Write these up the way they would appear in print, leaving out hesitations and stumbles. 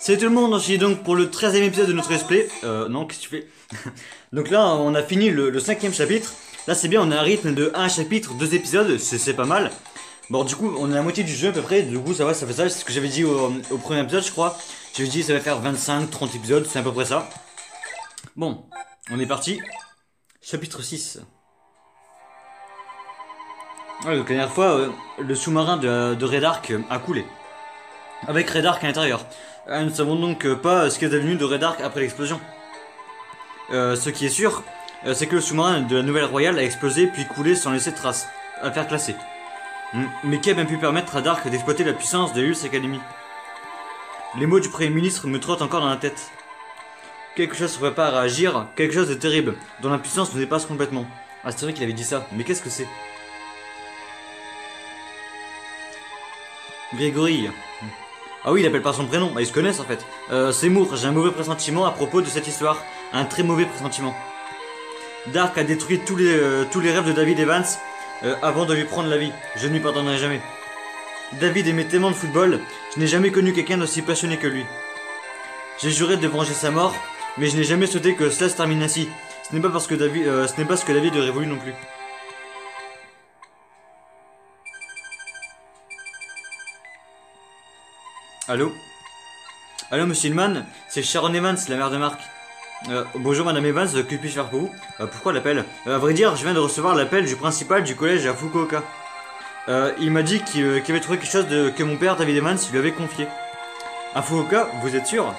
Salut tout le monde, on se dit donc pour le 13e épisode de notre let's play. Non, qu'est-ce que tu fais? Donc là, on a fini le 5e chapitre. Là, c'est bien, on a un rythme de 1 chapitre, 2 épisodes, c'est pas mal. Bon, du coup, on est à la moitié du jeu à peu près, du coup, ça va, ça fait ça. C'est ce que j'avais dit au premier épisode, je crois. J'avais dit ça va faire 25-30 épisodes, c'est à peu près ça. Bon, on est parti. Chapitre 6. Ouais, donc la dernière fois, le sous-marin de Red Ark a coulé. Avec Red Ark à l'intérieur. Nous ne savons donc pas ce qui est devenu de Red Ark après l'explosion. Ce qui est sûr, c'est que le sous-marin de la Nouvelle Royale a explosé puis coulé sans laisser de traces. Affaire classée. Mais qui a bien pu permettre à Dark d'exploiter la puissance de Lux Academy? Les mots du Premier ministre me trottent encore dans la tête. Quelque chose se prépare à agir, quelque chose de terrible, dont la puissance nous dépasse complètement. Ah, c'est vrai qu'il avait dit ça, mais qu'est-ce que c'est? Grégory. Ah oui, il appelle par son prénom, bah, ils se connaissent en fait. Seymour, j'ai un mauvais pressentiment à propos de cette histoire. Un très mauvais pressentiment. Dark a détruit tous les rêves de David Evans avant de lui prendre la vie. Je ne lui pardonnerai jamais. David aimait tellement le football, je n'ai jamais connu quelqu'un d'aussi passionné que lui. J'ai juré de venger sa mort, mais je n'ai jamais souhaité que cela se termine ainsi. Ce n'est pas parce que ce n'est pas ce que David aurait voulu non plus. Allô? Allô, monsieur Hillman? C'est Sharon Evans, la mère de Mark. Bonjour madame Evans, que puis-je faire pour vous? Pourquoi l'appel? À vrai dire, je viens de recevoir l'appel du principal du collège à Fukuoka. Il m'a dit qu'il avait trouvé quelque chose que mon père, David Evans, lui avait confié. À Fukuoka, vous êtes sûr?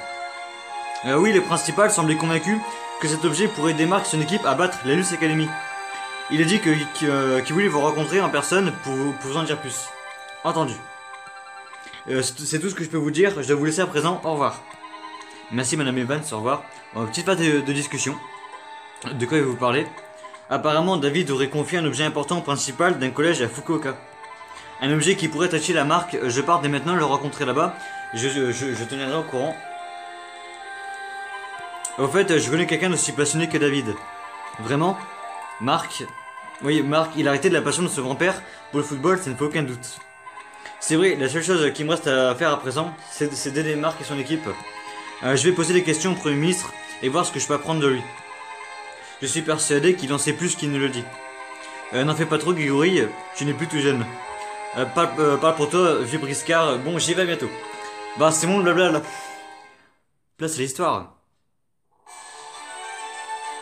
Oui, le principal semblait convaincu que cet objet pourrait aider Mark et son équipe à battre la Lux Academy. Il a dit qu'il voulait vous rencontrer en personne pour vous en dire plus. Entendu. C'est tout ce que je peux vous dire, je dois vous laisser à présent, au revoir. Merci madame Evans, au revoir. Petite phase de discussion. De quoi vous parlez? Apparemment, David aurait confié un objet important au principal d'un collège à Fukuoka. Un objet qui pourrait acheter la marque, je pars dès maintenant le rencontrer là-bas. Je tiendrai au courant. Au fait, je connais quelqu'un d'aussi passionné que David. Vraiment? Marc? Oui, Marc, il a arrêté de la passion de son grand-père pour le football, ça ne fait aucun doute. C'est vrai, la seule chose qui me reste à faire à présent, c'est d'aider Marc et son équipe. Je vais poser des questions au Premier ministre et voir ce que je peux apprendre de lui. Je suis persuadé qu'il en sait plus qu'il ne le dit. N'en fais pas trop, Grégory, tu n'es plus tout jeune. Parle pour toi, vieux briscard. Bon, j'y vais bientôt. Bah, c'est bon, blabla là. Là, c'est l'histoire.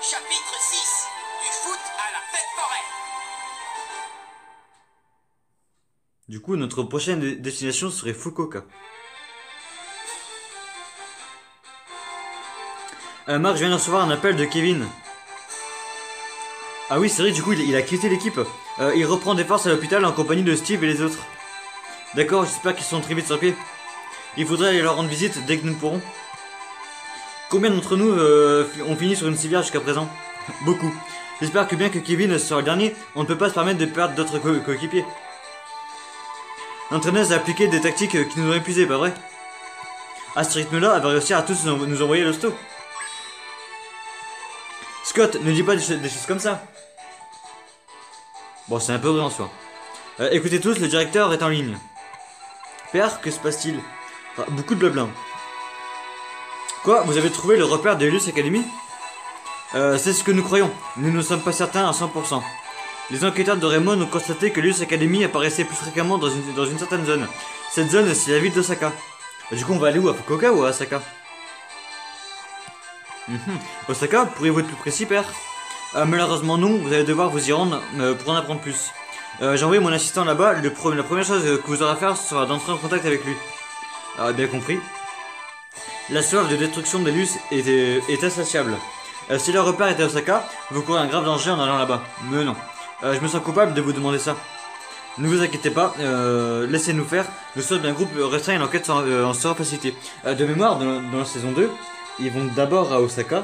Chapitre 6 du foot à la fête foraine. Du coup, notre prochaine destination serait Fukuoka. Marc, je viens de recevoir un appel de Kevin. Ah oui, c'est vrai, du coup, il a quitté l'équipe. Il reprend des forces à l'hôpital en compagnie de Steve et les autres. D'accord, j'espère qu'ils sont très vite sur pied. Il faudrait aller leur rendre visite dès que nous pourrons. Combien d'entre nous ont fini sur une civière jusqu'à présent? Beaucoup. J'espère que bien que Kevin sera le dernier, on ne peut pas se permettre de perdre d'autres coéquipiers. L'entraîneuse a appliqué des tactiques qui nous ont épuisés, pas vrai? À ce rythme-là, elle va réussir à tous nous envoyer l'hosto. Scott, ne dis pas des choses comme ça. Bon, c'est un peu vrai en soi. Écoutez tous, le directeur est en ligne. Père, que se passe-t-il? Beaucoup de blabla. Quoi? Vous avez trouvé le repère de Lux Academy? C'est ce que nous croyons. Nous ne sommes pas certains à 100%. Les enquêteurs de Raymond ont constaté que Lux Academy apparaissait plus fréquemment dans une certaine zone. Cette zone, c'est la ville d'Osaka. Du coup, on va aller où? À Fukuoka ou à Osaka? Osaka, pourriez-vous être plus précis, père? Malheureusement non, vous allez devoir vous y rendre pour en apprendre plus. J'ai envoyé mon assistant là-bas, la première chose que vous aurez à faire sera d'entrer en contact avec lui. Bien compris. La soif de destruction des Lux est insatiable. Si le repère était à Osaka, vous courez un grave danger en allant là-bas. Mais non. Je me sens coupable de vous demander ça. Ne vous inquiétez pas, laissez-nous faire. Nous sommes un groupe restreint et l'enquête en sera facilitée. De mémoire, dans la saison 2, ils vont d'abord à Osaka.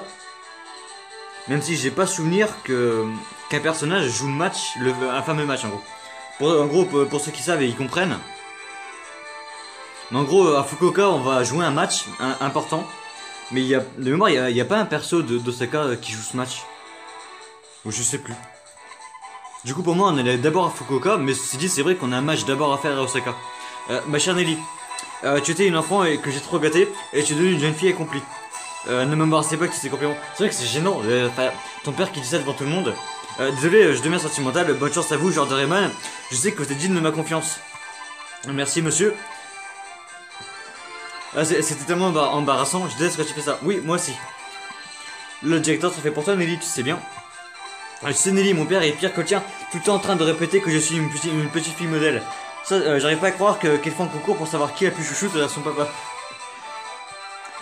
Même si j'ai pas souvenir qu'un personnage joue le match, un fameux match en gros. Pour ceux qui savent et ils comprennent. Mais en gros, à Fukuoka, on va jouer un match important. Mais de mémoire, il n'y a pas un perso d'Osaka qui joue ce match. Ou je sais plus. Du coup, pour moi, on allait d'abord à Fukuoka, mais ceci dit, c'est vrai qu'on a un match d'abord à faire à Osaka. Ma chère Nelly, Tu étais une enfant et que j'ai trop gâté et tu es devenue une jeune fille accomplie. Ne m'embarrassez pas que c'est compliments. C'est vrai que c'est gênant, ton père qui dit ça devant tout le monde. Désolé, je deviens sentimental, bonne chance à vous, George Rayman. Je sais que vous êtes digne de ma confiance. Merci monsieur. C'était tellement embarrassant, je déteste quand tu fais ça. Oui, moi aussi. Le directeur, ça fait pour toi Nelly, tu sais bien. Tu sais Nelly, mon père est pire que le tien, tout le temps en train de répéter que je suis une petite fille modèle. Ça, j'arrive pas à croire qu'elle fait un concours pour savoir qui a plus chouchoute à son papa.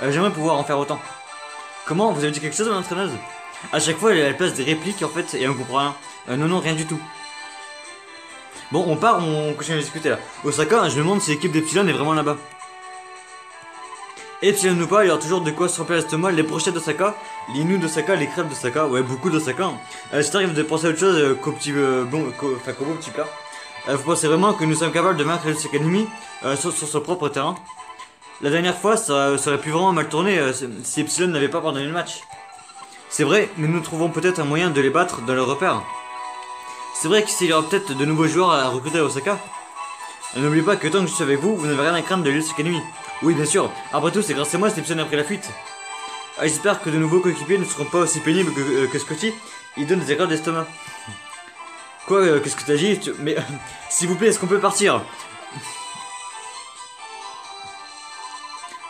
J'aimerais pouvoir en faire autant. Comment? Vous avez dit quelque chose à l'entraîneuse? À chaque fois, elle place des répliques en fait, et on comprend rien. Non, rien du tout. Bon, on part, on continue à discuter là. Osaka, je me demande si l'équipe d'Epsilon est vraiment là-bas. Epsilon ou pas, il y aura toujours de quoi se remplir l'estomac, les brochettes d'Osaka, les nouilles d'Osaka, les crêpes d'Osaka, ouais, beaucoup d'Osaka. Si t'arrives de penser à autre chose qu'au petit, qu'au beau petit plat. Vous pensez vraiment que nous sommes capables de vaincre cette ennemi sur son propre terrain? La dernière fois, ça aurait pu vraiment mal tourner si Epsilon n'avait pas pardonné le match. C'est vrai, mais nous trouvons peut-être un moyen de les battre dans leur repère. C'est vrai qu'il y aura peut-être de nouveaux joueurs à recruter à Osaka. N'oubliez pas que tant que je suis avec vous, vous n'avez rien à craindre de l'Ulysses Academy. Oui, bien sûr. Après tout, c'est grâce à moi si Epsilon a pris la fuite. J'espère que de nouveaux coéquipiers ne seront pas aussi pénibles que Scotty. Il donne des éclats d'estomac. Quoi, qu'est-ce que t'as dit? Mais, s'il vous plaît, est-ce qu'on peut partir?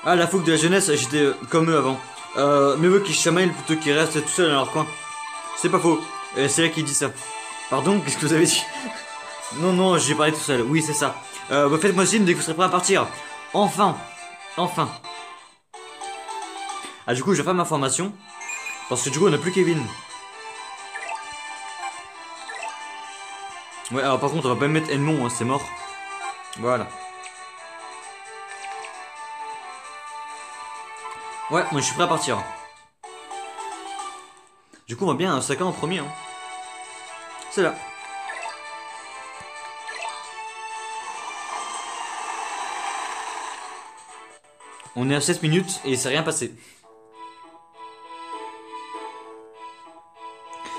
Ah, la fougue de la jeunesse, j'étais comme eux avant. Mieux vaut qu'ils chamaillent plutôt qu'ils restent tout seuls dans leur coin. C'est pas faux. C'est là qui dit ça. Pardon, qu'est-ce que vous avez dit? Non, j'ai parlé tout seul. Oui, c'est ça. Faites-moi signe dès que vous serez prêt à partir. Enfin. Ah, du coup, je vais faire ma formation. Parce que du coup, on n'a plus Kevin. Ouais, alors par contre, on va pas mettre Edmond, hein, c'est mort. Voilà. Ouais, moi je suis prêt à partir. Du coup, on va bien un Osaka en premier. Hein. C'est là. On est à 7 minutes et il s'est rien passé.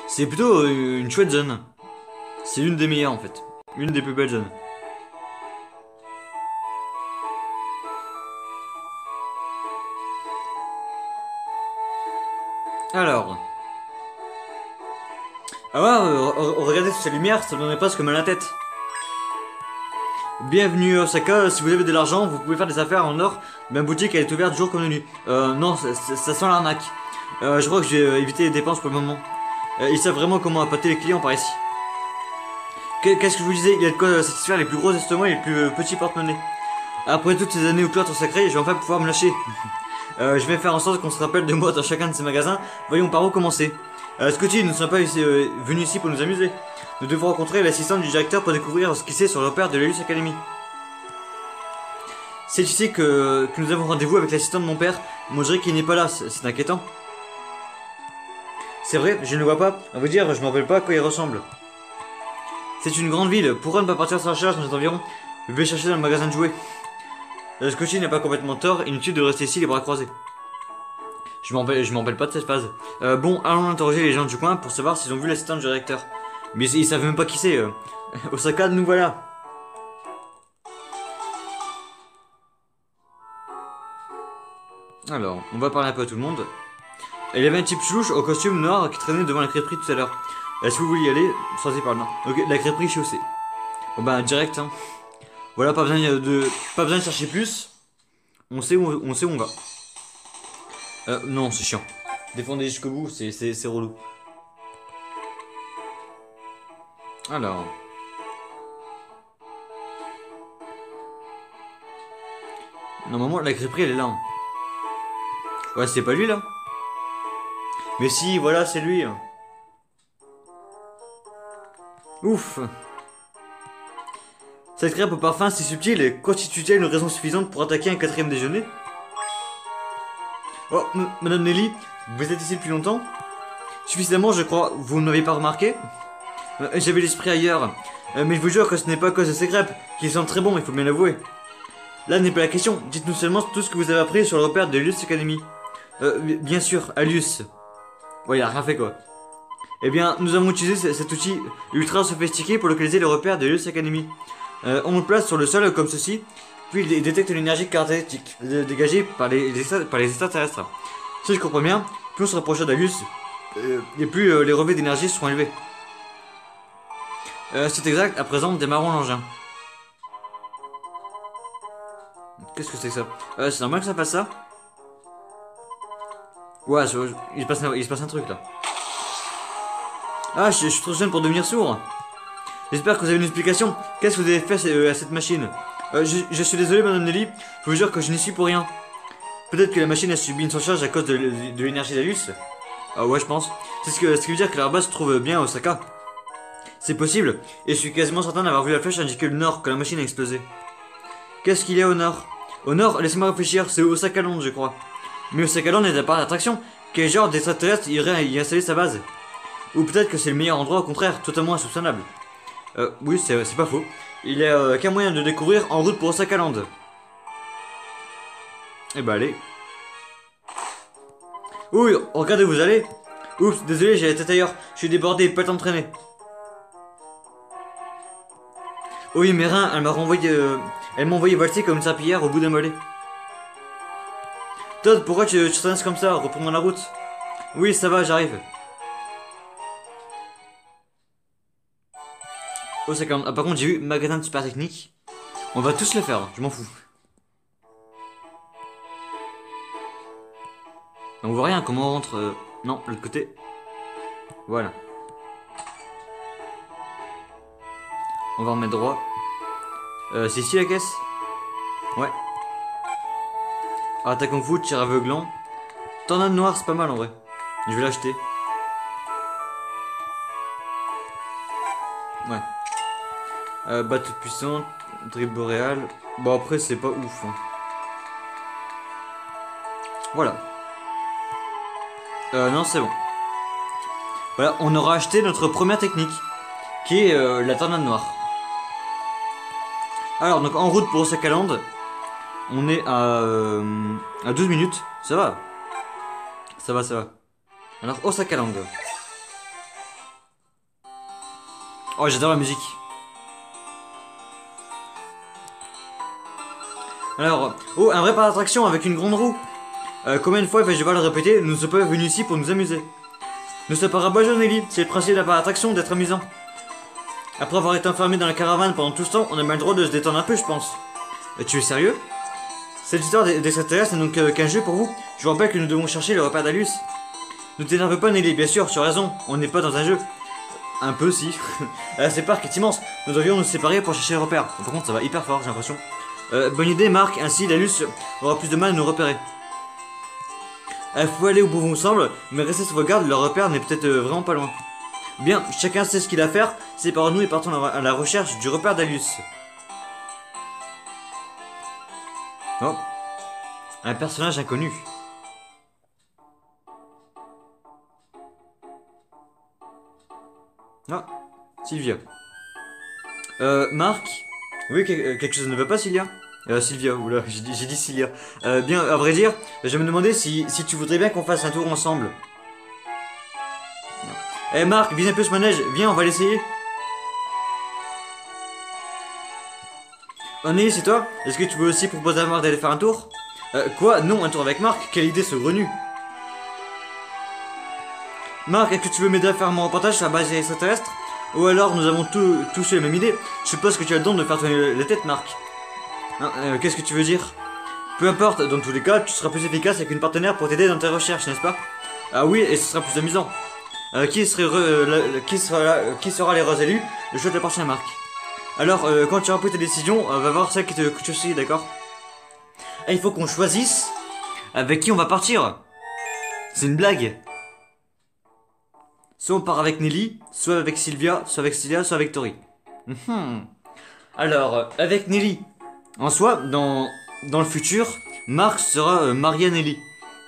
C'est plutôt une chouette zone. C'est l'une des meilleures en fait. Une des plus belles zones. Alors. Ah ouais, regardez toutes ces lumières, ça me donnait presque mal à la tête. Bienvenue à Osaka, si vous avez de l'argent, vous pouvez faire des affaires en or. Ma boutique elle est ouverte jour comme de nuit. Non, ça sent l'arnaque. Je crois que je vais éviter les dépenses pour le moment. Ils savent vraiment comment appâter les clients par ici. Qu'est-ce que je vous disais? Il y a de quoi satisfaire les plus gros estomacs et les plus petits porte-monnaies. Après toutes ces années au cloître sacré, je vais enfin pouvoir me lâcher. Je vais faire en sorte qu'on se rappelle de moi dans chacun de ces magasins. Voyons par où commencer. Scotty, nous ne sommes pas venus ici pour nous amuser. Nous devons rencontrer l'assistante du directeur pour découvrir ce qu'il sait sur le repère de l'Elus Academy. C'est ici que nous avons rendez-vous avec l'assistant de mon père. On dirait qu'il n'est pas là, c'est inquiétant. C'est vrai, je ne le vois pas. À vous dire, je m'en rappelle pas à quoi il ressemble. C'est une grande ville. Pourquoi ne pas partir sans recherche dans les environs? Je vais chercher dans le magasin de jouets. Scotty n'a pas complètement tort, inutile de rester ici les bras croisés. Je m'en rappelle pas de cette phase. Bon, allons interroger les gens du coin pour savoir s'ils ont vu l'assistant du directeur. Mais ils savent même pas qui c'est. Osaka, nous voilà. Alors, on va parler un peu à tout le monde. Il y avait un type chouche au costume noir qui traînait devant la crêperie tout à l'heure. Si vous voulez y aller, sortez par là. Ok, la crêperie chaussée. Bon bah direct hein. Voilà, pas besoin de chercher plus. On sait où on va. Non, c'est chiant. Défendez jusqu'au bout, c'est relou. Alors. Normalement, la crêperie, elle est là. Hein. Ouais, c'est pas lui, là. Mais si, voilà, c'est lui. Ouf. Cette crêpe au parfum si subtil constitue-t-elle une raison suffisante pour attaquer un quatrième déjeuner? Oh, Madame Nelly, vous êtes ici depuis longtemps? Suffisamment, je crois. Vous ne m'avez pas remarqué? J'avais l'esprit ailleurs. Mais je vous jure que ce n'est pas à cause de ces crêpes, qui sont très bons, il faut bien l'avouer. Là n'est pas la question. Dites-nous seulement tout ce que vous avez appris sur le repère de Luce Academy. Bien sûr, Alius. Ouais, il a rien fait quoi. Eh bien, nous avons utilisé cet outil ultra sophistiqué pour localiser le repère de Luce Academy. On le place sur le sol comme ceci. Puis il détecte l'énergie caractéristique dégagée par les extraterrestres. Si je comprends bien, plus on se rapprochera d'Alius, et plus les relevés d'énergie seront élevés. C'est exact, à présent démarrons l'engin. Qu'est-ce que c'est que ça? C'est normal que ça fasse ça? Ouais, il se passe un truc là. Ah, je suis trop jeune pour devenir sourd. J'espère que vous avez une explication. Qu'est-ce que vous avez fait à cette machine? Je suis désolé, Madame Nelly. Je vous jure que je n'y suis pour rien. Peut-être que la machine a subi une surcharge à cause de l'énergie d'Alius. Ah ouais, je pense. C'est ce qui veut dire que la base se trouve bien à Osaka. C'est possible, et je suis quasiment certain d'avoir vu la flèche indiquer le nord quand la machine a explosé. Qu'est-ce qu'il y a au nord? Au nord, laissez-moi réfléchir, c'est Osaka Land, je crois. Mais Osaka Land est un parc d'attraction. Quel genre d'extraterrestre irait y installer sa base? Ou peut-être que c'est le meilleur endroit, au contraire, totalement insoupçonnable. Oui, c'est pas faux. Il y a qu'un moyen de découvrir en route pour Osaka Land. Eh bah allez. Oui, regardez où vous allez. Oups, désolé, j'ai la tête ailleurs. Je suis débordé, pas le temps de traîner. Oui, mes reins, elle m'a envoyé valser comme une serpillière au bout d'un mollet. Todd, pourquoi tu traînes comme ça? Reprends la route. Oui, ça va, j'arrive. Oh, c'est quand même... Ah, par contre, j'ai vu magasin de super technique. On va tous le faire, je m'en fous. On voit rien, comment on rentre Non, de l'autre côté. Voilà. On va remettre droit. C'est ici la caisse? Ouais. Attaque en foot, tir aveuglant. Tornade noire, c'est pas mal en vrai. Je vais l'acheter. Ouais. Batte puissante, dribble boréal. Bon après c'est pas ouf. Hein. Voilà. Non c'est bon. Voilà, on aura acheté notre première technique. Qui est la tornade noire. Alors donc en route pour Osaka Land. On est à 12 minutes. Ça va. Ça va, ça va. Alors Osaka Land. Oh j'adore la musique. Alors, oh un vrai parc d'attraction avec une grande roue. Combien de fois vais-je devoir le répéter? Nous ne sommes pas venus ici pour nous amuser. Ne sois pas rabat, Nelly. C'est le principe de la parc d'attraction d'être amusant. Après avoir été enfermé dans la caravane pendant tout ce temps, on a mal le droit de se détendre un peu, je pense. Tu es sérieux? Cette histoire d'extraterrestres n'est donc qu'un jeu pour vous? Je vous rappelle que nous devons chercher le repère d'Alius. Ne t'énerve pas, Nelly, bien sûr, tu as raison, on n'est pas dans un jeu. Un peu, si. Ce parc est immense, nous devions nous séparer pour chercher le repère. Par contre, ça va hyper fort, j'ai l'impression. Bonne idée, Marc, ainsi l'Alius aura plus de mal à nous repérer. Faut aller où bon vous semble, mais restez sur vos gardes, le repère n'est peut-être vraiment pas loin. Bien, chacun sait ce qu'il a à faire, séparons-nous et partons à la recherche du repère d'Alius. Oh, un personnage inconnu. Ah, Sylvia. Marc? Oui, quelque chose ne va pas, Sylvia? Sylvia, oula, j'ai dit Sylvia. Bien, à vrai dire, je me demandais si tu voudrais bien qu'on fasse un tour ensemble. Eh Marc, vise un peu ce manège, viens, on va l'essayer. Anneli, c'est toi? Est-ce que tu veux aussi proposer à Marc d'aller faire un tour? Quoi? Non, un tour avec Marc? Quelle idée saugrenue. Marc, est-ce que tu veux m'aider à faire mon reportage sur la base extraterrestre? Ou alors nous avons tous eu la même idée? Je suppose que tu as le don de faire tourner la tête, Marc. Qu'est-ce que tu veux dire? Peu importe, dans tous les cas, tu seras plus efficace avec une partenaire pour t'aider dans tes recherches, n'est-ce pas? Ah oui, et ce sera plus amusant. Qui sera les roses élus? Le choix t'appartient à Marc. Alors, quand tu auras pris tes décisions, va voir celle que tu suis, d'accord? Il faut qu'on choisisse avec qui on va partir. C'est une blague. Soit on part avec Nelly, soit avec Sylvia, soit avec Celia, soit avec Tori. Alors, avec Nelly. En soi, dans le futur, Marc sera marié à Nelly.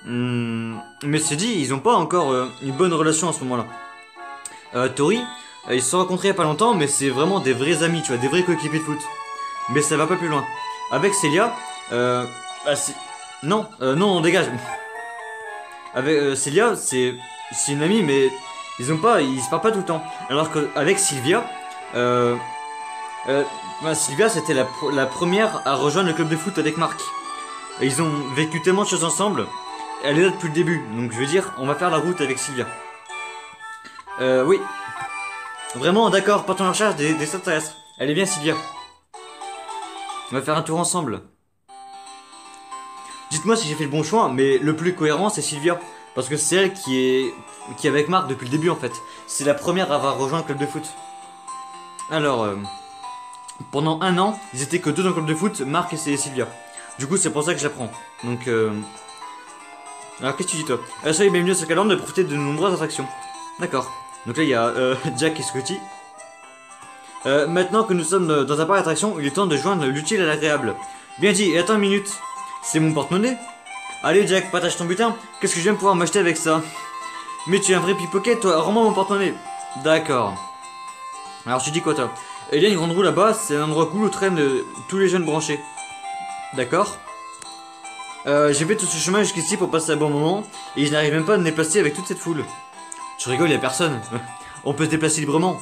Mais c'est dit, ils ont pas encore une bonne relation à ce moment-là. Tori, ils se sont rencontrés il y a pas longtemps, mais c'est vraiment des vrais amis, tu vois, des vrais coéquipiers de foot. Mais ça va pas plus loin. Avec Celia, non, on dégage. Avec Celia, c'est une amie, mais ils se parlent pas tout le temps. Alors qu'avec Sylvia, Sylvia, c'était la première à rejoindre le club de foot avec Marc. Et ils ont vécu tellement de choses ensemble. Elle est là depuis le début, donc je veux dire, on va faire la route avec Sylvia. Oui. Vraiment, d'accord, partons à la recherche des extraterrestres. Elle est bien, Sylvia. On va faire un tour ensemble. Dites-moi si j'ai fait le bon choix, mais le plus cohérent, c'est Sylvia. Parce que c'est elle qui est avec Marc depuis le début, en fait. C'est la première à avoir rejoint le club de foot. Alors, pendant un an, ils étaient que deux dans le club de foot, Marc et Sylvia. Du coup, c'est pour ça que j'apprends. Donc, alors, qu'est-ce que tu dis, toi? Soyez bienvenus à ce calendrier de profiter de nombreuses attractions. D'accord. Donc là, il y a Jack et Scotty. Maintenant que nous sommes dans un parc d'attractions, il est temps de joindre l'utile à l'agréable. Bien dit, et attends une minute. C'est mon porte-monnaie. Allez, Jack, partage ton butin. Qu'est-ce que je viens pouvoir m'acheter avec ça? Mais tu es un vrai pickpocket, toi. Rends-moi mon porte-monnaie. D'accord. Alors, tu dis quoi, toi? Il y a une grande roue là-bas, c'est un endroit cool où traînent tous les jeunes branchés. D'accord. J'ai fait tout ce chemin jusqu'ici pour passer un bon moment, et je n'arrive même pas à me déplacer avec toute cette foule. Tu rigoles, y a personne. On peut se déplacer librement.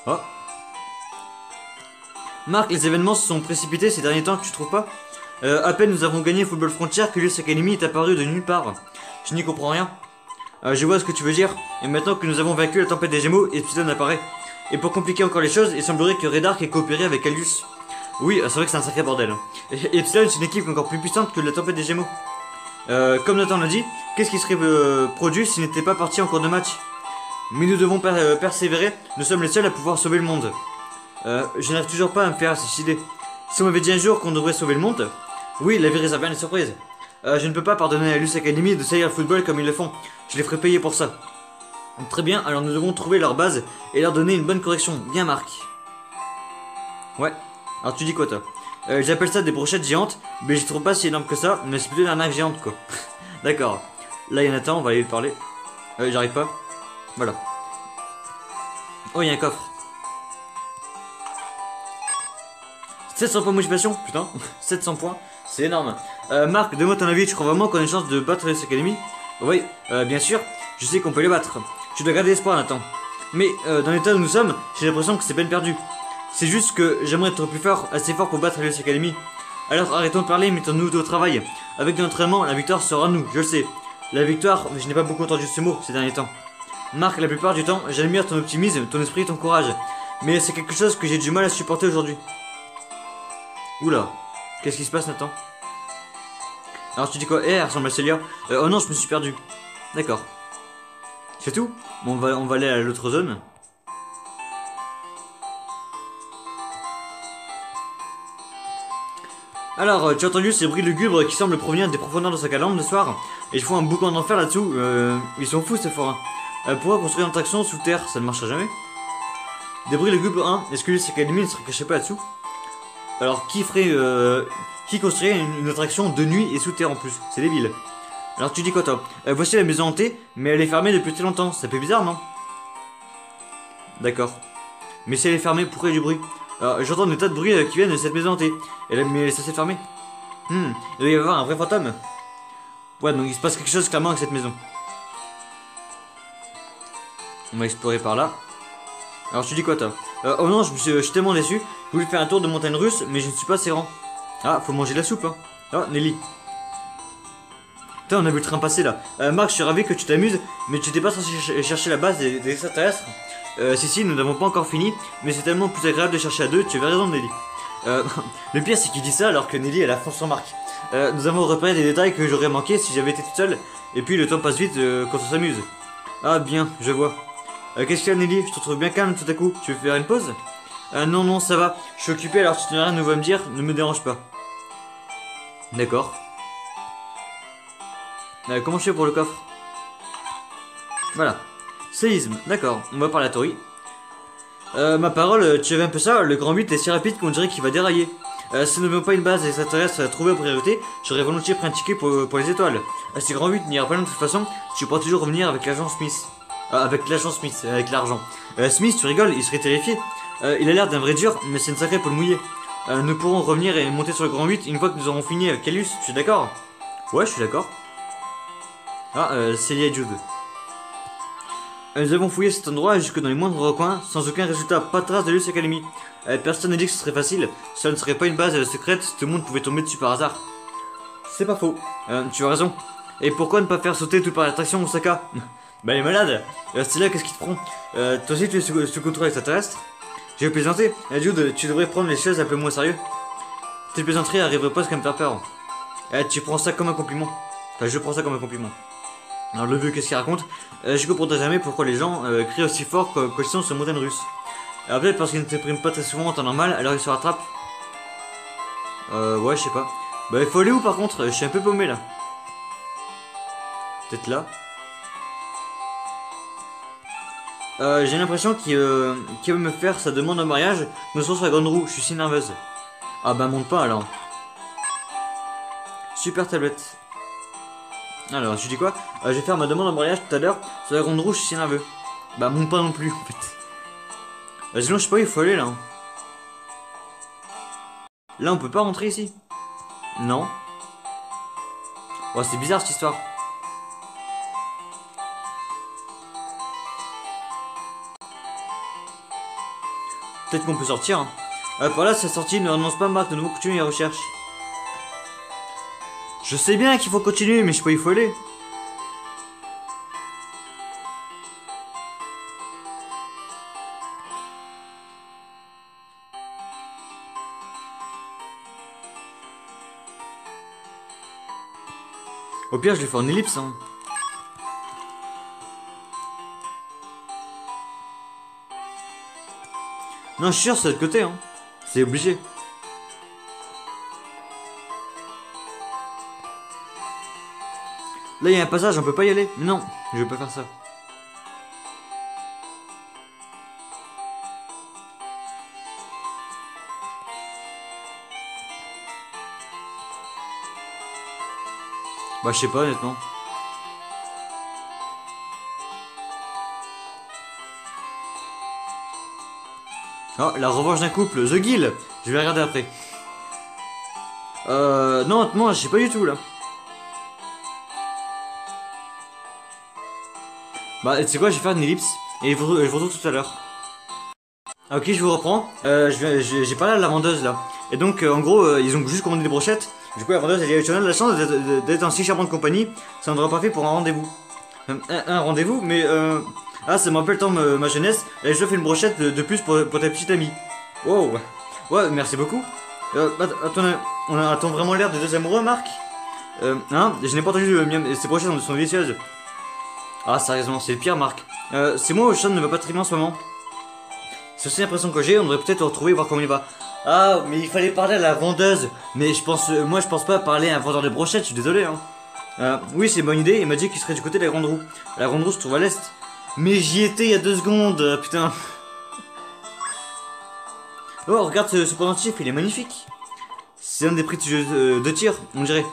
Oh. Marc, les événements se sont précipités ces derniers temps, tu trouves pas? À peine nous avons gagné Football Frontier que l'US Academy est apparu de nulle part. Je n'y comprends rien. Je vois ce que tu veux dire, et maintenant que nous avons vaincu la tempête des Gémeaux, Epsilon apparaît. Et pour compliquer encore les choses, il semblerait que Red Ark ait coopéré avec Alius. Oui, c'est vrai que c'est un sacré bordel. Et Epsilon est une équipe encore plus puissante que la tempête des Gémeaux. Comme Nathan l'a dit, qu'est-ce qui serait produit s'il n'était pas parti en cours de match? Mais nous devons persévérer, nous sommes les seuls à pouvoir sauver le monde. Je n'arrive toujours pas à me faire cette idée. Si on m'avait dit un jour qu'on devrait sauver le monde, oui, la vie réserve bien les surprises. Je ne peux pas pardonner à Luce Academy de salir le football comme ils le font. Je les ferai payer pour ça. Très bien, alors nous devons trouver leur base et leur donner une bonne correction. Bien, Marc. Ouais. Alors tu dis quoi, toi? J'appelle ça des brochettes géantes, mais je trouve pas si énorme que ça, mais c'est plutôt une arnaque géante, quoi. D'accord. Là, il y en a Nathan, on va aller lui parler. J'arrive pas. Voilà. Oh, il y a un coffre. 700 points de motivation, putain. 700 points, c'est énorme. Marc, donne-moi ton avis, tu crois vraiment qu'on a une chance de battre les Academy? Oui, bien sûr, je sais qu'on peut les battre. Tu dois garder espoir, Nathan. Mais dans l'état où nous sommes, j'ai l'impression que c'est peine perdue. C'est juste que j'aimerais être plus fort, assez fort pour battre les Academy. Alors arrêtons de parler, mettons-nous au travail. Avec de l'entraînement, la victoire sera à nous, je le sais. La victoire, je n'ai pas beaucoup entendu ce mot ces derniers temps. Marc, la plupart du temps, j'admire ton optimisme, ton esprit, ton courage. Mais c'est quelque chose que j'ai du mal à supporter aujourd'hui. Oula, qu'est-ce qui se passe, Nathan? Alors tu dis quoi? Elle ressemble à Célia. Oh non, je me suis perdu. D'accord. C'est tout? Bon, on va aller à l'autre zone. Alors, tu as entendu ces bruits lugubres qui semblent provenir des profondeurs de sa calandre le soir? Et ils font un boucan d'enfer là-dessous. Ils sont fous ces forains. Pourquoi construire une attraction sous terre? Ça ne marchera jamais. Des bruits lugubres 1. Est-ce que l'US Academy ne serait caché pas là-dessous? Alors, qui construirait une attraction de nuit et sous terre en plus? C'est débile. Alors, tu dis quoi, toi? Voici la maison hantée, mais elle est fermée depuis très longtemps. Ça fait bizarre, non? D'accord. Mais si elle est fermée, pourquoi il y a du bruit? Alors, j'entends des tas de bruits qui viennent de cette maison hantée. Mais elle est censée fermer. Il doit y avoir un vrai fantôme. Ouais, donc il se passe quelque chose clairement avec cette maison. On va explorer par là. Alors, tu dis quoi, toi? Oh non, je suis tellement déçu. Je voulais faire un tour de montagne russe, mais je ne suis pas assez rang. Ah, faut manger de la soupe, hein. Oh, Nelly. Putain, on a vu le train passer là. Marc, je suis ravi que tu t'amuses, mais tu t'es pas censé chercher la base des extraterrestres. Si, nous n'avons pas encore fini, mais c'est tellement plus agréable de chercher à deux, tu avais raison, Nelly. Le pire, c'est qu'il dit ça alors que Nelly, elle a fond sur Marc. Nous avons repéré des détails que j'aurais manqué si j'avais été toute seule, et puis le temps passe vite quand on s'amuse. Ah, bien, je vois. Qu'est-ce qu'il y a, Nelly? Je te trouve bien calme tout à coup. Tu veux faire une pause? Non, non, ça va. Je suis occupé, alors si tu n'as rien de nouveau à me dire, ne me dérange pas. D'accord. Comment je fais pour le coffre? Voilà. Séisme, d'accord. On va parler à Tori. Ma parole, tu avais un peu ça? Le grand 8 est si rapide qu'on dirait qu'il va dérailler. Si nous n'avions pas une base extraterrestre à trouver en priorité, j'aurais volontiers pris un ticket pour les étoiles. Si grand 8 n'ira pas de toute façon, tu pourras toujours revenir avec l'agent Smith. Avec l'agent Smith, avec l'argent. Smith, tu rigoles, il serait terrifié. Il a l'air d'un vrai dur, mais c'est une sacrée pour le mouiller. Nous pourrons revenir et monter sur le grand 8 une fois que nous aurons fini avec Calus, tu es d'accord? Ouais, je suis d'accord. Ah, Célia et Jude. Nous avons fouillé cet endroit jusque dans les moindres recoins, sans aucun résultat, pas de trace de l'US Academy. Personne n'a dit que ce serait facile. Ça ne serait pas une base secrète, tout le monde pouvait tomber dessus par hasard. C'est pas faux. Tu as raison. Et pourquoi ne pas faire sauter tout par l'attraction, Osaka? Bah les malades. C'est là, qu'est-ce qui te prend? Toi aussi tu es sous contrôle extraterrestre? J'ai plaisanté. Jude, tu devrais prendre les choses un peu moins sérieux. Tes plaisanteries arriveraient presque à me faire peur. Tu prends ça comme un compliment. Enfin, je prends ça comme un compliment. Alors le vieux, qu'est-ce qu'il raconte? Je comprendrai jamais pourquoi les gens crient aussi fort quand ils sont sur une montagne russe. Alors peut-être parce qu'ils ne s'expriment pas très souvent en temps normal, alors ils se rattrapent. Ouais, je sais pas. Bah il faut aller où par contre? Je suis un peu paumé là. Peut-être là. J'ai l'impression qu'il veut me faire sa demande en mariage. Nous sommes sur la grande roue, je suis si nerveuse. Ah bah monte pas alors. Super tablette. Alors, je dis quoi? Je vais faire ma demande en mariage tout à l'heure. Sur la grande roue, je suis si nerveux. Bah monte pas non plus en fait. Sinon je sais pas, il faut aller là. Là on peut pas rentrer ici. Non. Oh c'est bizarre cette histoire. Peut-être qu'on peut sortir. Par là, sa sortie ne renonce pas, Marc, de nouveau continuer les recherches. Je sais bien qu'il faut continuer, mais je sais pas, il faut aller. Au pire, je vais faire une ellipse. Hein. Non, je suis sûr, c'est de l'autre côté. Hein. C'est obligé. Là, il y a un passage, on peut pas y aller. Non, je vais pas faire ça. Bah, je sais pas, honnêtement. Oh, la revanche d'un couple, The Guild. Je vais regarder après. Non, honnêtement, je sais pas du tout, là. Bah, tu sais quoi, je vais faire une ellipse. Et je vous retrouve tout à l'heure. Ok, je vous reprends. J'ai parlé à la vendeuse, là. Et donc, en gros, ils ont juste commandé des brochettes. Du coup, la vendeuse, elle dit, tu as de la chance d'être en si charmante compagnie. Ça ne devrait pas fait pour un rendez-vous. Un rendez-vous, mais ah, ça me rappelle tant ma jeunesse. Et je fais une brochette de plus pour ta petite amie. Wow. Ouais, merci beaucoup. A-t-on vraiment l'air de deux amoureux, Marc? Hein? Je n'ai pas entendu ces brochettes sont délicieuses. Ah, sérieusement, c'est le pire, Marc. C'est moi, Sean ne va pas très bien en ce moment. C'est aussi l'impression que j'ai, on devrait peut-être le retrouver et voir comment il va. Ah, mais il fallait parler à la vendeuse. Mais moi je pense pas parler à un vendeur de brochettes, je suis désolé. Hein. Oui, c'est une bonne idée, il m'a dit qu'il serait du côté de la grande roue. La grande roue se trouve à l'est. Mais j'y étais il y a 2 secondes, putain. Oh, regarde ce pendentif, il est magnifique. C'est un des prix de jeu de tir, on dirait.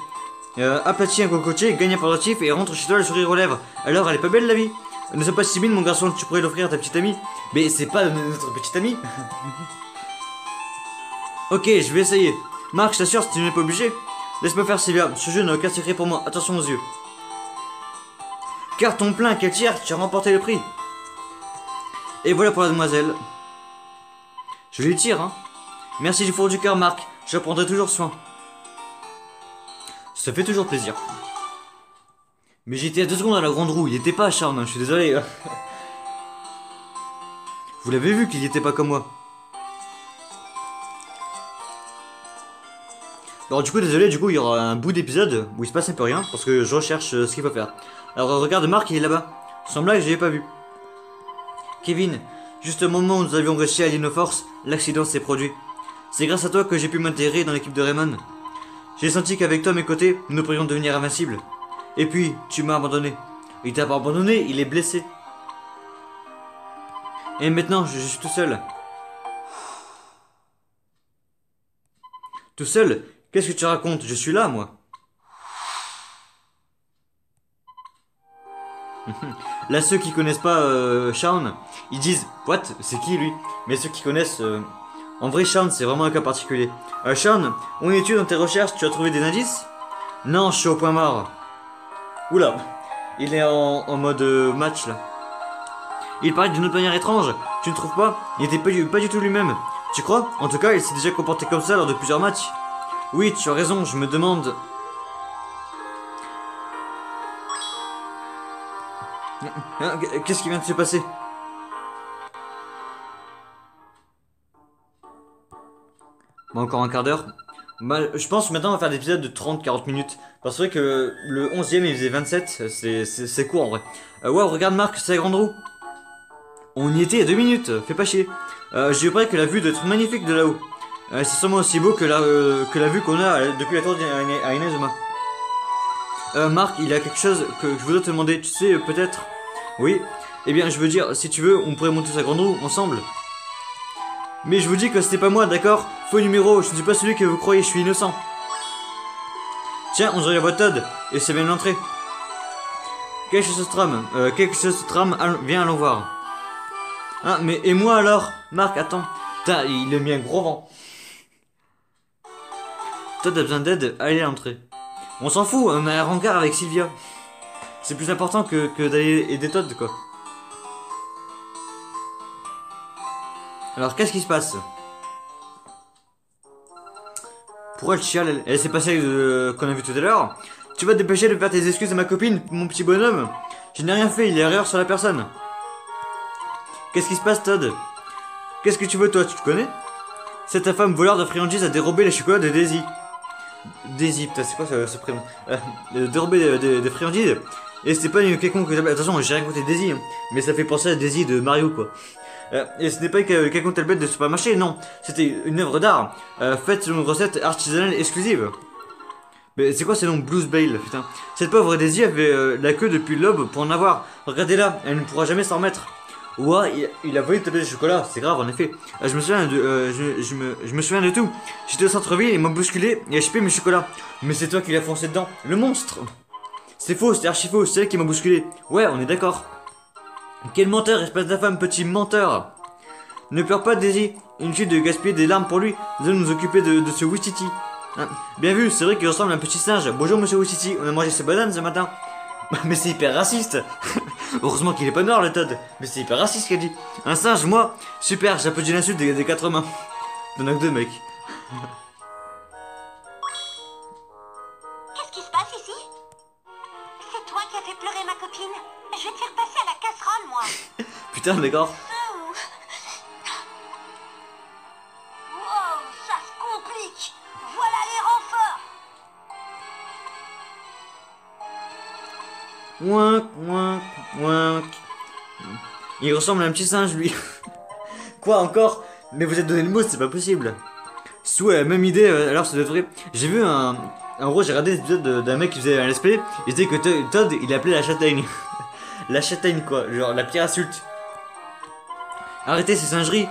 Aplatis un cocotier, gagne un pendentif et rentre chez toi le sourire aux lèvres. Alors, elle est pas belle la vie? Ne sois pas si timide, mon garçon, tu pourrais l'offrir à ta petite amie. Mais c'est pas notre petite amie. Ok, je vais essayer. Marc, je t'assure, si tu n'es pas obligé. Laisse-moi faire, Sylvia. Ce jeu n'a aucun secret pour moi. Attention aux yeux. Carton plein, quel tir, tu as remporté le prix. Et voilà pour la demoiselle. Je lui tire, hein. Merci du fond du cœur, Marc. Je prendrai toujours soin. Ça fait toujours plaisir. Mais j'étais à 2 secondes à la grande roue. Il était pas acharné, je suis désolé. Vous l'avez vu qu'il était pas comme moi. Alors du coup, désolé, il y aura un bout d'épisode où il se passe un peu rien parce que je recherche ce qu'il faut faire. Alors regarde, Marc, il est là-bas. Sans blague, je l'ai pas vu. Kevin, juste au moment où nous avions réussi à allier nos forces, l'accident s'est produit. C'est grâce à toi que j'ai pu m'intégrer dans l'équipe de Raymond. J'ai senti qu'avec toi à mes côtés, nous pourrions devenir invincibles. Et puis, tu m'as abandonné. Il t'a pas abandonné, il est blessé. Et maintenant, je suis tout seul. Tout seul? Qu'est-ce que tu racontes? Je suis là, moi. Là, ceux qui connaissent pas Shaun, ils disent « What? C'est qui, lui ?» Mais ceux qui connaissent... En vrai, Shaun, c'est vraiment un cas particulier. Shaun, où es-tu dans tes recherches? Tu as trouvé des indices? Non, je suis au point mort. Oula, il est en mode match, là. Il paraît d'une autre manière étrange, tu ne trouves pas? Il était pas du tout lui-même. Tu crois? En tout cas, il s'est déjà comporté comme ça lors de plusieurs matchs. Oui, tu as raison, je me demande... Qu'est-ce qui vient de se passer? Bon, encore un quart d'heure. Bah, je pense maintenant on va faire des épisodes de 30-40 minutes. Parce que c'est vrai que le 11e il faisait 27, c'est court en vrai. Wow, regarde Marc, c'est la grande roue. On y était il y a 2 minutes, fais pas chier. Je dirais que la vue doit être magnifique de là-haut. C'est sûrement aussi beau que la vue qu'on a depuis la tour d'Inazuma. Marc, il y a quelque chose que je voudrais te demander, tu sais peut-être? Oui. Eh bien je veux dire, si tu veux, on pourrait monter sa grande roue ensemble. Mais je vous dis que c'était pas moi, d'accord? Faux numéro, je ne suis pas celui que vous croyez, je suis innocent. Tiens, on dirait la voix de Todd, et c'est bien l'entrée. Quelque chose se trame, viens allons voir. Ah, mais et moi alors? Marc, attends. Putain, il a mis un gros vent. Todd a besoin d'aide, allez à l'entrée. On s'en fout, on a un rencard avec Sylvia. C'est plus important que d'aller aider Todd, quoi. Alors, qu'est-ce qui se passe? Pourquoi elle chiale? Elle s'est passée qu'on a vu tout à l'heure. Tu vas te dépêcher de faire tes excuses à ma copine, mon petit bonhomme. Je n'ai rien fait, il y a erreur sur la personne. Qu'est-ce qui se passe, Todd? Qu'est-ce que tu veux, toi? Tu te connais? C'est ta femme voleur de friandises a dérobé les chocolats de Daisy. Daisy, putain, c'est quoi ce prénom? Dérobé des friandises. Et c'était pas une quelconque... Attention, j'ai rien compté Daisy, hein, mais ça fait penser à Daisy de Mario, quoi. Et ce n'est pas quelconque telle bête de supermarché, non. C'était une œuvre d'art, faite selon une recette artisanale exclusive. Mais c'est quoi ces noms? Blues Bale, putain. Cette pauvre Daisy avait la queue depuis l'aube pour en avoir. Regardez-la, elle ne pourra jamais s'en remettre. Ouah, il a volé une tablette de chocolat, c'est grave en effet. Je me souviens de, je me souviens de tout. J'étais au centre-ville, il m'a bousculé et a chipé mes chocolats. Mais c'est toi qui l'as foncé dedans, le monstre. C'est faux, c'est archi faux, c'est elle qui m'a bousculé. Ouais, on est d'accord. Quel menteur, espèce d'infâme petit menteur. Ne pleure pas, Daisy. Inutile de gaspiller des larmes pour lui. Nous allons nous occuper de ce Wistiti. Hein, bien vu, c'est vrai qu'il ressemble à un petit singe. Bonjour, monsieur Wistiti. On a mangé ses bananes ce matin. Mais c'est hyper raciste. Heureusement qu'il est pas noir, le Todd. Mais c'est hyper raciste, qu'elle dit. Un singe, moi. Super, j'applaudis l'insulte des 4 mains. T'en as que 2, mec. Qu'est-ce qui se passe ici? C'est toi qui as fait pleurer ma copine. Je vais te faire passer à la casserole, moi. Putain, d'accord. Wow, ça se complique. Voilà les renforts. Ouin, ouin, ouin. Il ressemble à un petit singe, lui. Quoi encore? Mais vous êtes donné le mot, c'est pas possible. Sous la même idée, alors ça doit être vrai. J'ai vu un... En gros, j'ai regardé l'épisode d'un mec qui faisait un LSP. Il disait que Todd, il appelait la châtaigne. La châtaigne, quoi. Genre, la pire insulte. Arrêtez ces singeries.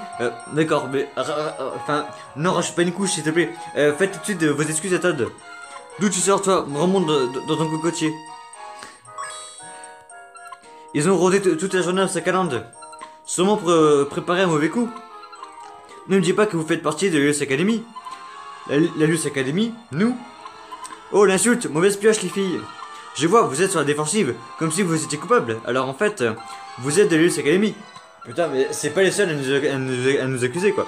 D'accord, mais... Enfin... Non, rajoute pas une couche, s'il te plaît. Faites tout de suite vos excuses à Todd. D'où tu sors, toi? Remonte dans ton cocotier. Ils ont rôdé toute la journée à sa calende. Sûrement pour préparer un mauvais coup. Ne me dis pas que vous faites partie de l'US Academy. La l'US Academy? Nous? Oh, l'insulte! Mauvaise pioche, les filles! Je vois, vous êtes sur la défensive, comme si vous étiez coupable. Alors en fait, vous êtes de l'US Academy. Putain, mais c'est pas les seuls à nous accuser, quoi.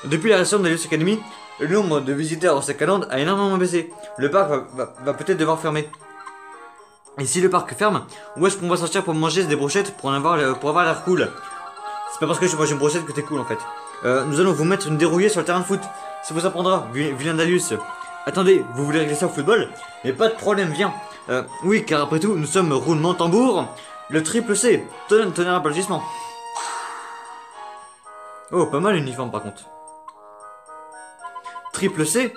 Depuis la récession de l'US Academy, le nombre de visiteurs au Sakaland a énormément baissé. Le parc va peut-être devoir fermer. Et si le parc ferme, où est-ce qu'on va sortir pour manger des brochettes pour avoir l'air cool? C'est pas parce que je mange une brochette que t'es cool en fait. Nous allons vous mettre une dérouillée sur le terrain de foot. Ça vous apprendra, vilain Dalius. Attendez, vous voulez régler ça au football? Mais pas de problème, viens. Oui, car après tout, nous sommes roulement tambour. Le triple C. Tonnerre applaudissement. Oh, pas mal l'uniforme par contre. Triple C.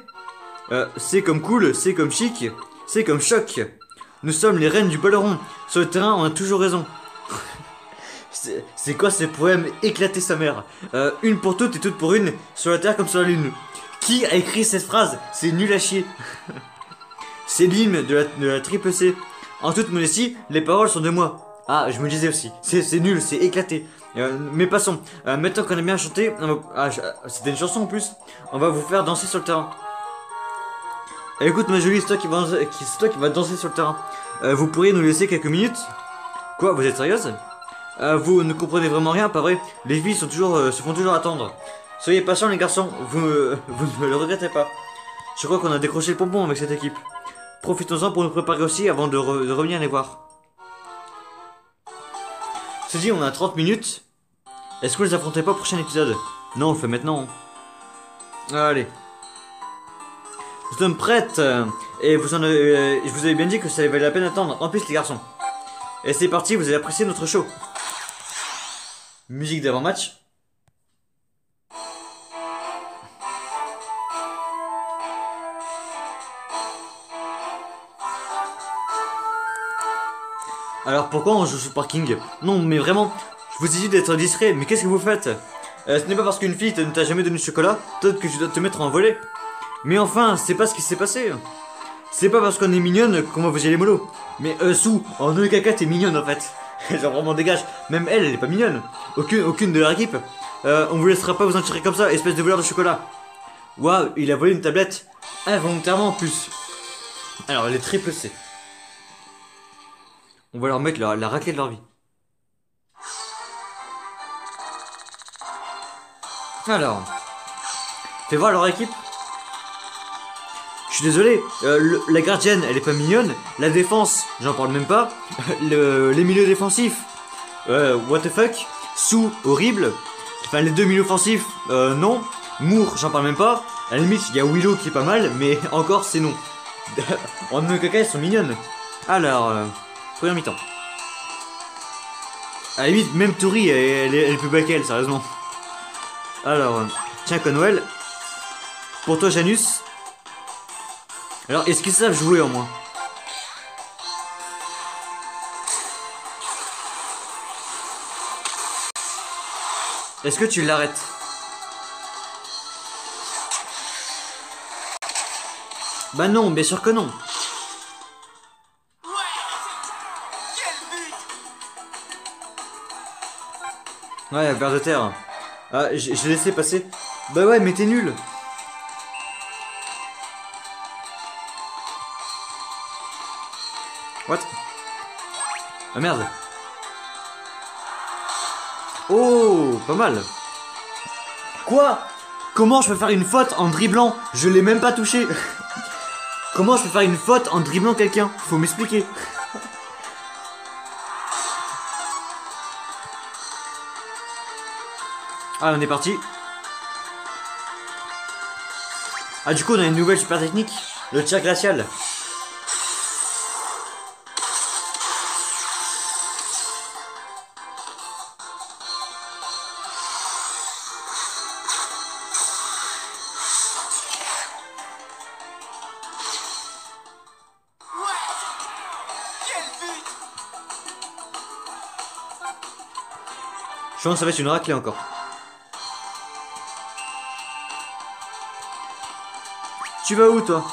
C comme cool, C comme chic, C comme choc. Nous sommes les reines du ballon. Sur le terrain, on a toujours raison. C'est quoi ces poèmes éclater sa mère? Une pour toutes et toutes pour une, sur la terre comme sur la lune. Qui a écrit cette phrase? C'est nul à chier. C'est l'hymne de la triple C. En toute modestie, les paroles sont de moi. Ah, je me disais aussi. C'est nul, c'est éclaté. Mais passons. Maintenant qu'on a bien chanté, c'était une chanson en plus. On va vous faire danser sur le terrain. Écoute ma jolie, c'est toi qui va danser sur le terrain. Vous pourriez nous laisser quelques minutes? Quoi, vous êtes sérieuse? Vous ne comprenez vraiment rien, pas vrai? Les filles se font toujours attendre. Soyez patients les garçons, vous ne le regrettez pas. Je crois qu'on a décroché le pompon avec cette équipe. Profitons-en pour nous préparer aussi avant de revenir les voir. C'est dit, on a 30 minutes. Est-ce que vous les affrontez pas au prochain épisode? Non, on le fait maintenant. Allez. Nous sommes prêtes. Et je vous avais bien dit que ça valait la peine d'attendre. En plus les garçons. Et c'est parti, vous allez apprécier notre show. Musique d'avant-match. Alors pourquoi on joue sur le parking? Non mais vraiment, je vous ai dit d'être discret, mais qu'est-ce que vous faites? Ce n'est pas parce qu'une fille ne t'a jamais donné de chocolat, peut-être que tu dois te mettre en volée. Mais enfin, c'est pas ce qui s'est passé. C'est pas parce qu'on est mignonne qu'on va vous y aller mollo. Mais Sue, en deux caca t'es mignonne en fait. Genre vraiment dégage, même elle est pas mignonne. Aucune de leur équipe. On vous laissera pas vous en tirer comme ça, espèce de voleur de chocolat. Waouh, il a volé une tablette. Involontairement en plus. Alors elle est triple C. On va leur mettre la raclée de leur vie. Alors, fais voir leur équipe. Je suis désolé, la gardienne elle est pas mignonne. La défense, j'en parle même pas. Les milieux défensifs, what the fuck. Sue, horrible. Enfin les deux milieux offensifs, non. Moore, j'en parle même pas. À la limite, il y a Willow qui est pas mal, mais encore c'est non. En deux caca, elles sont mignonnes. Alors, première mi-temps. À la limite, même Tori, elle est plus belle qu'elle, sérieusement. Alors, tiens Conwell. Pour toi Janus. Alors, est-ce qu'ils savent jouer en moins? Est-ce que tu l'arrêtes? Bah non, bien sûr que non. Ouais, vers de terre. Ah, j'ai laissé passer. Bah ouais, mais t'es nul. What? Ah merde. Oh, pas mal. Quoi? Comment je peux faire une faute en dribblant? Je l'ai même pas touché. Comment je peux faire une faute en dribblant quelqu'un? Faut m'expliquer. Ah, on est parti. Ah, du coup, on a une nouvelle super technique. Le tir glacial. Je pense que ça va être une raclée encore. Tu vas où toi?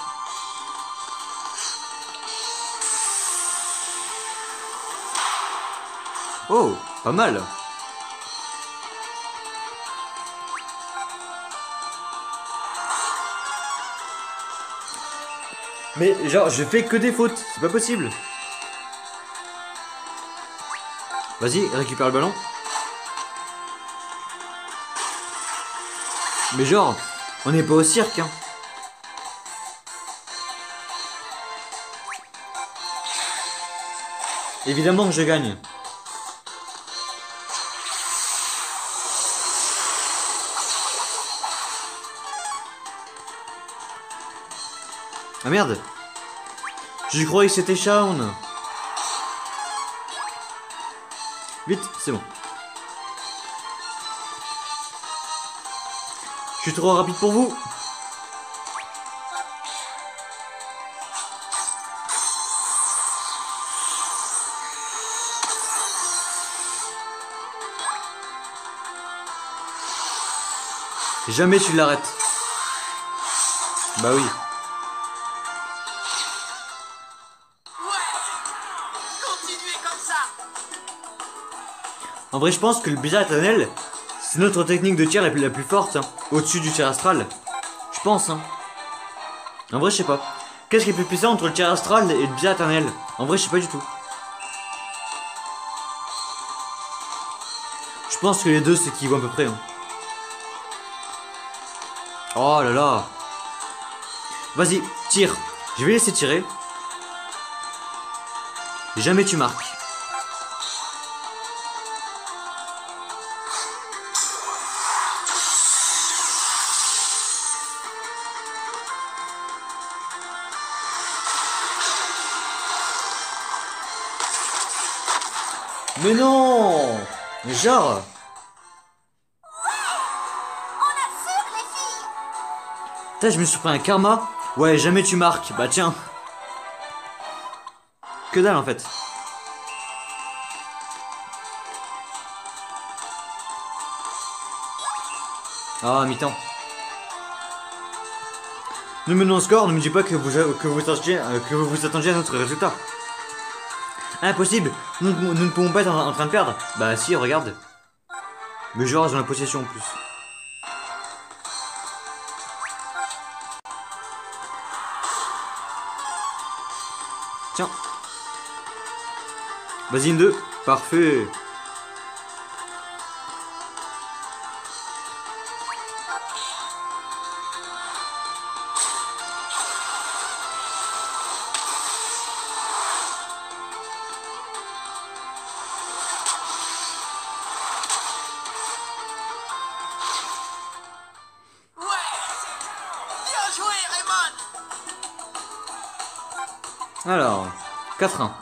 Oh, pas mal. Mais genre, je fais que des fautes, c'est pas possible. Vas-y, récupère le ballon. Mais genre, on n'est pas au cirque, hein. Évidemment que je gagne. Ah merde. Je croyais que c'était Shaun. Vite, c'est bon. Je suis trop rapide pour vous. Jamais tu l'arrêtes. Bah oui. Continuez comme ça. En vrai, je pense que le blizzard éternel, c'est notre technique de tir la plus forte, hein, au-dessus du tir astral. Je pense, hein. En vrai, je sais pas. Qu'est-ce qui est plus puissant entre le tir astral et le blizzard éternel? En vrai, je sais pas du tout. Je pense que les deux s'équivalent à peu près. Hein. Oh là là. Vas-y, tire. Je vais laisser tirer. Jamais tu marques. Mais non! Mais genre... Putain, je me suis pris un karma. Ouais, jamais tu marques. Bah tiens. Que dalle en fait. Ah, mi-temps. Nous menons au score, ne me dis pas que vous attendiez à notre résultat. Impossible, nous ne pouvons pas être en train de perdre. Bah si, regarde. Les joueurs ont la possession en plus. Tiens. Vas-y, une 2. Parfait. Alors, 4-1.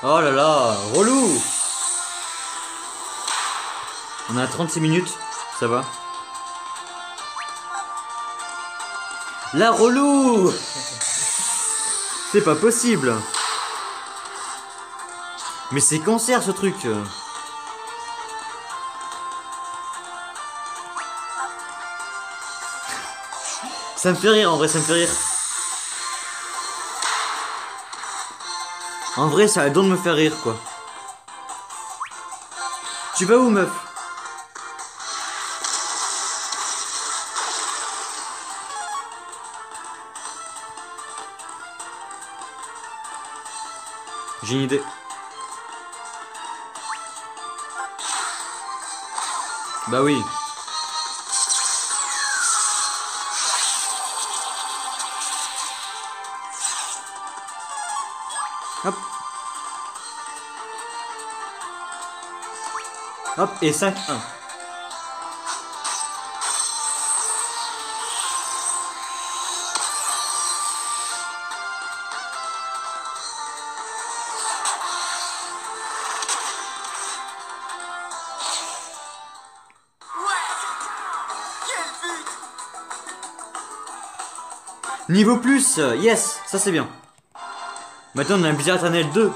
Oh là là, relou. On a 36 minutes, ça va. La relou. C'est pas possible. Mais c'est cancer ce truc. Ça me fait rire, en vrai, ça me fait rire. En vrai, ça a le don de me faire rire, quoi. Tu vas où, meuf? J'ai une idée. Bah oui. Hop. Hop, et 5-1. Niveau plus, yes, ça c'est bien. Maintenant on a un blizzard éternel 2.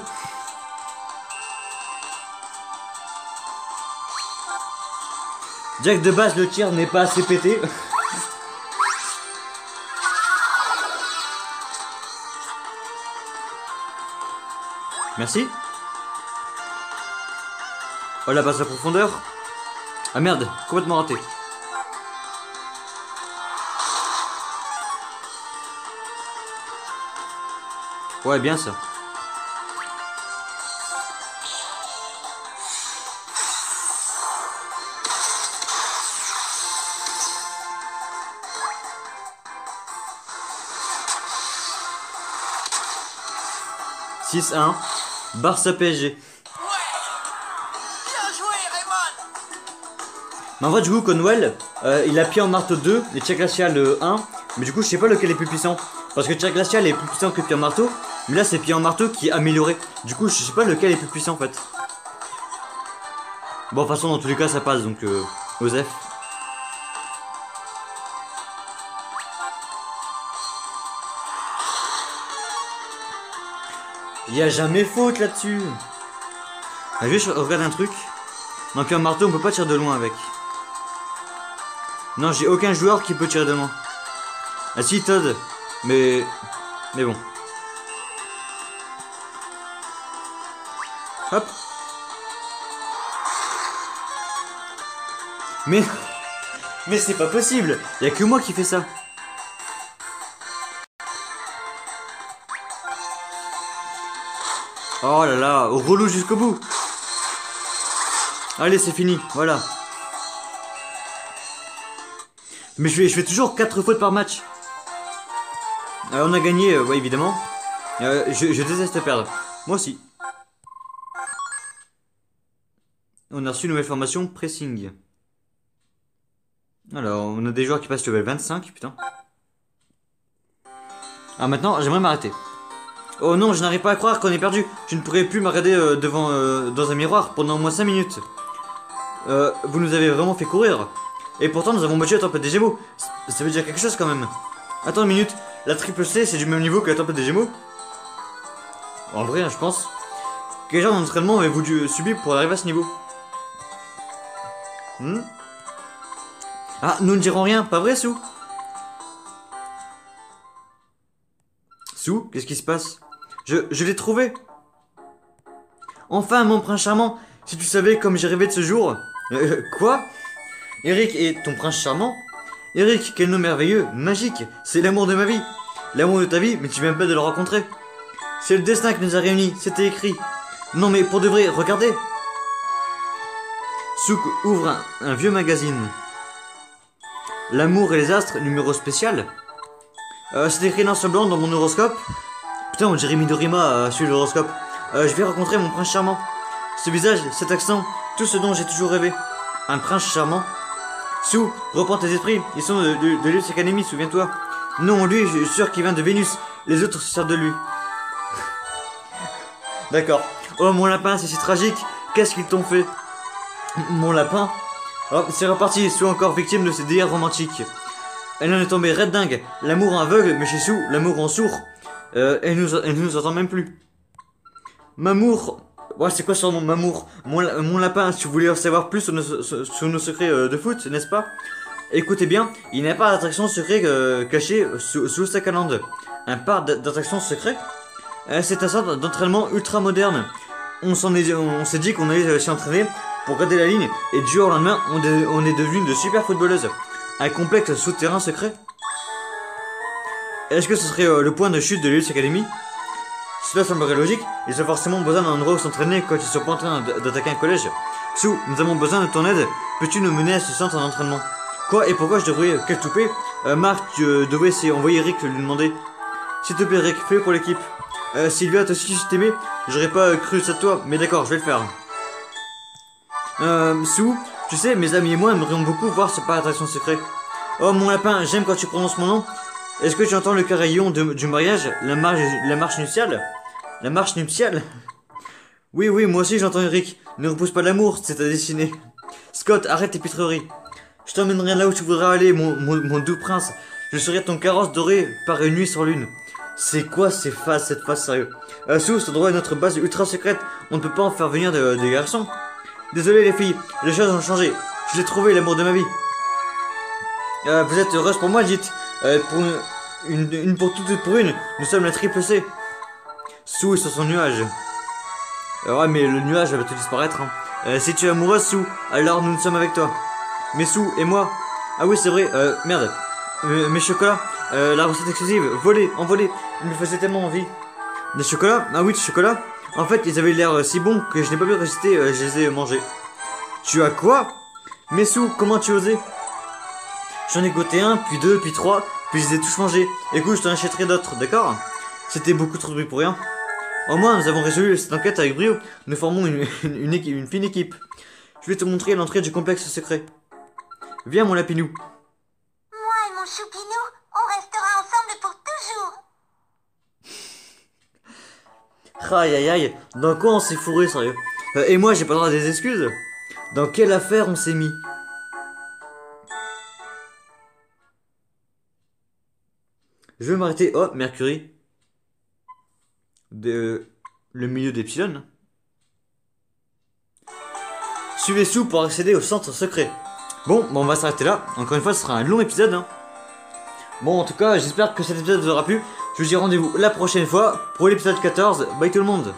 Jack de base le tir n'est pas assez pété. Merci. Oh la passe à profondeur. Ah merde, complètement raté. Ouais, bien ça. « 6-1, Barça PSG. » Mais en vrai du coup Conwell il a pied en marteau 2 et Tchèque Glacial 1. Mais du coup je sais pas lequel est plus puissant. Parce que Tchèque Glacial est plus puissant que pied en marteau. Mais là c'est pied en marteau qui est amélioré. Du coup je sais pas lequel est plus puissant en fait. Bon de toute façon dans tous les cas ça passe donc Osef. Il y a jamais faute là-dessus. Ah, juste regarde un truc. Non pied en marteau on peut pas tirer de loin avec. Non, j'ai aucun joueur qui peut tirer de loin. Ah si, Todd. Mais bon. Hop. Mais c'est pas possible. Y a que moi qui fais ça. Oh là là, relou jusqu'au bout. Allez, c'est fini, voilà. Mais je fais toujours 4 fautes par match. On a gagné, ouais, évidemment. Je déteste perdre. Moi aussi. On a reçu une nouvelle formation, pressing. Alors, on a des joueurs qui passent level 25, putain. Ah, maintenant, j'aimerais m'arrêter. Oh non, je n'arrive pas à croire qu'on est perdu. Je ne pourrais plus me regarder devant dans un miroir pendant au moins 5 minutes. Vous nous avez vraiment fait courir. Et pourtant, nous avons battu la tempête des Gémeaux. Ça veut dire quelque chose quand même. Attends une minute, la triple C, c'est du même niveau que la tempête des Gémeaux? En vrai, hein, je pense. Quel genre d'entraînement avez-vous dû subir pour arriver à ce niveau? Ah, nous ne dirons rien, pas vrai, Sou? Sou, qu'est-ce qui se passe? Je l'ai trouvé. Enfin, mon prince charmant, si tu savais comme j'ai rêvé de ce jour. Quoi? Eric est ton prince charmant? Eric, quel nom merveilleux, magique, c'est l'amour de ma vie. L'amour de ta vie, mais tu viens pas de le rencontrer. C'est le destin qui nous a réunis, c'était écrit. Non mais pour de vrai, regardez. Souk ouvre un vieux magazine. L'amour et les astres, numéro spécial. C'est écrit noir sur blanc dans mon horoscope. Putain, on dirait Midorima sur l'horoscope. Je vais rencontrer mon prince charmant. Ce visage, cet accent, tout ce dont j'ai toujours rêvé. Un prince charmant. Sou, reprends tes esprits, ils sont de Lux Academy, souviens-toi. Non, lui, je suis sûr qu'il vient de Vénus. Les autres se servent de lui. D'accord. Oh, mon lapin, c'est si tragique. Qu'est-ce qu'ils t'ont fait? Mon lapin? Oh, c'est reparti, Sou encore victime de ces délires romantiques. Elle en est tombée raide dingue. L'amour en aveugle, mais chez Sou, l'amour en sourd. Elle nous entend même plus. Mamour. Ouais, c'est quoi son nom, Mamour? Mon lapin, si vous voulez en savoir plus sur nos secrets de foot, n'est-ce pas? Écoutez bien, il n'y a pas d'attraction secret cachée sous Sakaland. Un parc d'attractions secret? C'est un centre d'entraînement ultra moderne. On s'est dit qu'on allait s'y entraîner pour garder la ligne, et du jour au lendemain, on est devenu de super footballeuses. Un complexe souterrain secret? Est-ce que ce serait le point de chute de Lux Academy? Cela semblerait logique, ils ont forcément besoin d'un endroit où s'entraîner quand ils sont pas en train d'attaquer un collège. Sou, nous avons besoin de ton aide, peux-tu nous mener à ce centre d'entraînement? Quoi et pourquoi je devrais... Quel toupet? Marc, tu devrais essayer envoyer Eric lui demander. S'il te plaît Eric, fais-le pour l'équipe. Sylvia, toi aussi si t'aimais, j'aurais pas cru ça de toi, mais d'accord, je vais le faire. Sou, tu sais, mes amis et moi aimerions beaucoup voir ce parc d'attraction secret. Oh mon lapin, j'aime quand tu prononces mon nom. Est-ce que tu entends le carillon du mariage, la marche nuptiale? La marche nuptiale? Oui, moi aussi j'entends Eric. Ne repousse pas l'amour, c'est à dessiner. Scott, arrête tes pitreries. Je t'emmènerai là où tu voudras aller, mon doux prince. Je serai ton carrosse doré par une nuit sur lune. C'est quoi cette phase sérieux? Sous, cet endroit est notre base ultra secrète. On ne peut pas en faire venir des garçons. Désolé les filles, les choses ont changé. Je l'ai trouvé, l'amour de ma vie. Vous êtes heureuse pour moi, dites. Pour une pour toutes pour une, nous sommes la triple C. Sou est sur son nuage. Ouais, mais le nuage va te disparaître. Hein. Si tu es amoureuse, Sou, alors nous sommes avec toi. Mais Sou et moi. Ah oui, c'est vrai. Merde. Mes chocolats. La recette exclusive. Volée, envolée. Il me faisait tellement envie. Des chocolats? Ah oui, des chocolats. En fait, ils avaient l'air si bons que je n'ai pas pu résister. Je les ai mangés. Tu as quoi? Mais Sou, comment tu osais? J'en ai goûté un, puis deux, puis trois, puis je les ai tous mangés. Écoute, je t'en achèterai d'autres, d'accord? C'était beaucoup trop de bruit pour rien. Au moins, nous avons résolu cette enquête avec brio. Nous formons une fine équipe. Je vais te montrer l'entrée du complexe secret. Viens, mon lapinou. Moi et mon choupinou, on restera ensemble pour toujours. Aïe aïe aïe, dans quoi on s'est fourré, sérieux? Et moi, j'ai pas le droit à des excuses? Dans quelle affaire on s'est mis? Je vais m'arrêter. Oh, Mercury. Le milieu d'Epsilon. Suivez Sou pour accéder au centre secret. Bon, on va s'arrêter là. Encore une fois, ce sera un long épisode. Hein. Bon, en tout cas, j'espère que cet épisode vous aura plu. Je vous dis rendez-vous la prochaine fois pour l'épisode 14. Bye tout le monde.